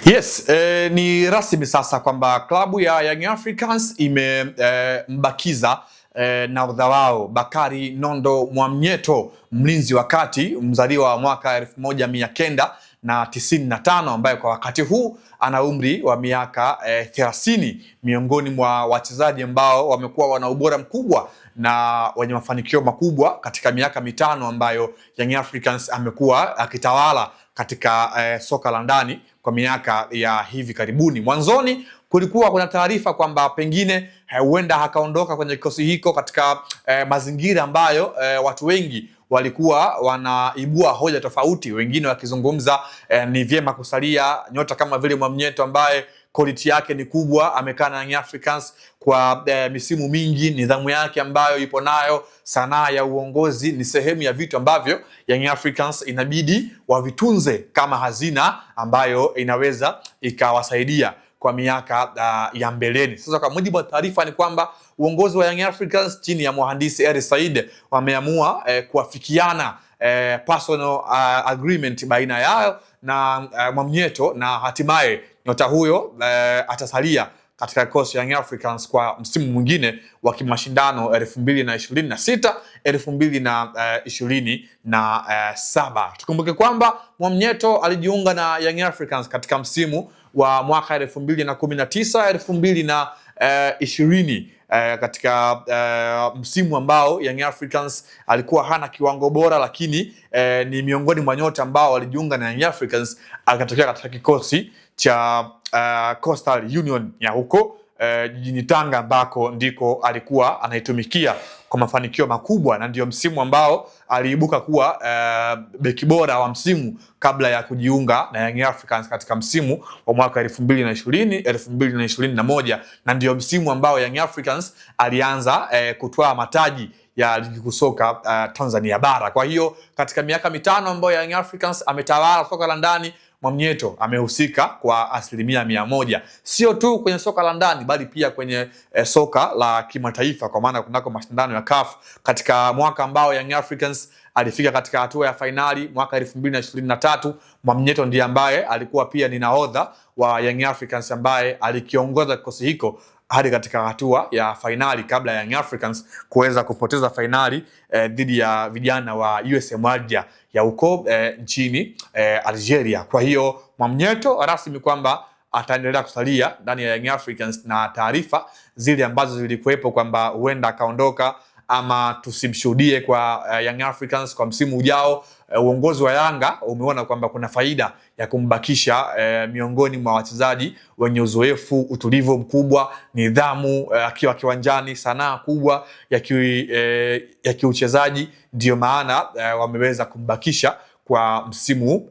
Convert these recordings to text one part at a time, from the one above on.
Yes, ni rasmi sasa kwamba klabu ya Young Africans imembakiza nahodha wao Bakari Nondo Mwamnyeto, mlinzi wa kati mzaliwa wa mwaka 1995 ambaye kwa wakati huu ana umri wa miaka 30, miongoni mwa wachezaji ambao wamekuwa wana ubora mkubwa na wenye mafanikio makubwa katika miaka mitano ambayo Young Africans amekuwa akitawala katika soka la ndani kwa miaka ya hivi karibuni. Mwanzoni kulikuwa kuna taarifa kwamba pengine huenda akaondoka kwenye kikosi hiko katika mazingira ambayo watu wengi walikuwa wanaibua hoja tofauti, wengine wakizungumza ni vyema kusalia nyota kama vile Mwamnyeto ambaye quality yake ni kubwa, amekaa na Young Africans kwa misimu mingi, nidhamu yake ambayo ipo nayo, sanaa ya uongozi ni sehemu ya vitu ambavyo Young Africans inabidi wavitunze kama hazina ambayo inaweza ikawasaidia kwa miaka ya mbeleni. Sasa kwa mujibu wa taarifa ni kwamba uongozi wa Young Africans chini ya mhandisi Eri Said wameamua kuafikiana personal agreement baina yao na Mwamnyeto, na hatimaye nyota huyo atasalia katika kikosi ya Young Africans kwa msimu mwingine wa kimashindano 2026 2027. Tukumbuke kwamba Mwamnyeto alijiunga na Young Africans katika msimu wa mwaka 2019 2020, katika msimu ambao Young Africans alikuwa hana kiwango bora, lakini ni miongoni mwa nyota ambao walijiunga na Young Africans, akatokea katika kikosi cha Coastal Union ya huko jijini Tanga, ambako ndiko alikuwa anaitumikia kwa mafanikio makubwa, na ndio msimu ambao aliibuka kuwa beki bora wa msimu kabla ya kujiunga na Young Africans katika msimu wa mwaka 2020 2021, na ndio msimu ambao Young Africans alianza kutwaa mataji ya ligi kuu soka Tanzania bara. Kwa hiyo katika miaka mitano ambayo Young Africans ametawala soka la ndani, Mwamnyeto amehusika kwa 100%, sio tu kwenye soka la ndani bali pia kwenye soka la kimataifa, kwa maana kunako mashindano ya CAF. Katika mwaka ambao Young Africans alifika katika hatua ya fainali mwaka 2023, Mwamnyeto ndiye ambaye alikuwa pia ni nahodha wa Young Africans ambaye alikiongoza kikosi hiko hadi katika hatua ya fainali kabla ya Young Africans kuweza kupoteza fainali dhidi ya vijana wa USM Alger ya huko nchini Algeria. Kwa hiyo Mwamnyeto rasmi kwamba ataendelea kusalia ndani ya Young Africans, na taarifa zile ambazo zilikuwepo kwamba huenda akaondoka ama tusimshuhudie kwa Young Africans kwa msimu ujao, uongozi wa Yanga umeona kwamba kuna faida ya kumbakisha miongoni mwa wachezaji wenye uzoefu, utulivu mkubwa, nidhamu akiwa kiwanjani, sanaa kubwa ya kiuchezaji. Ndio maana wameweza kumbakisha kwa msimu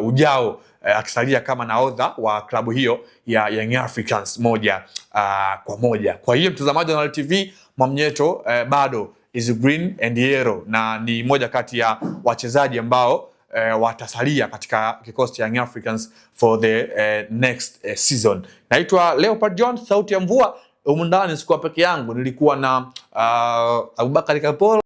ujao, akisalia kama nahodha wa klabu hiyo ya Young Africans moja kwa moja. Kwa hiyo mtazamaji wa Nile TV, Mwamnyeto bado is green and yellow, na ni moja kati ya wachezaji ambao watasalia katika kikosi cha Young Africans for the next season. Naitwa Leopard John, sauti ya mvua. Humu ndani sikuwa peke yangu, nilikuwa na Abubakar Kapolo.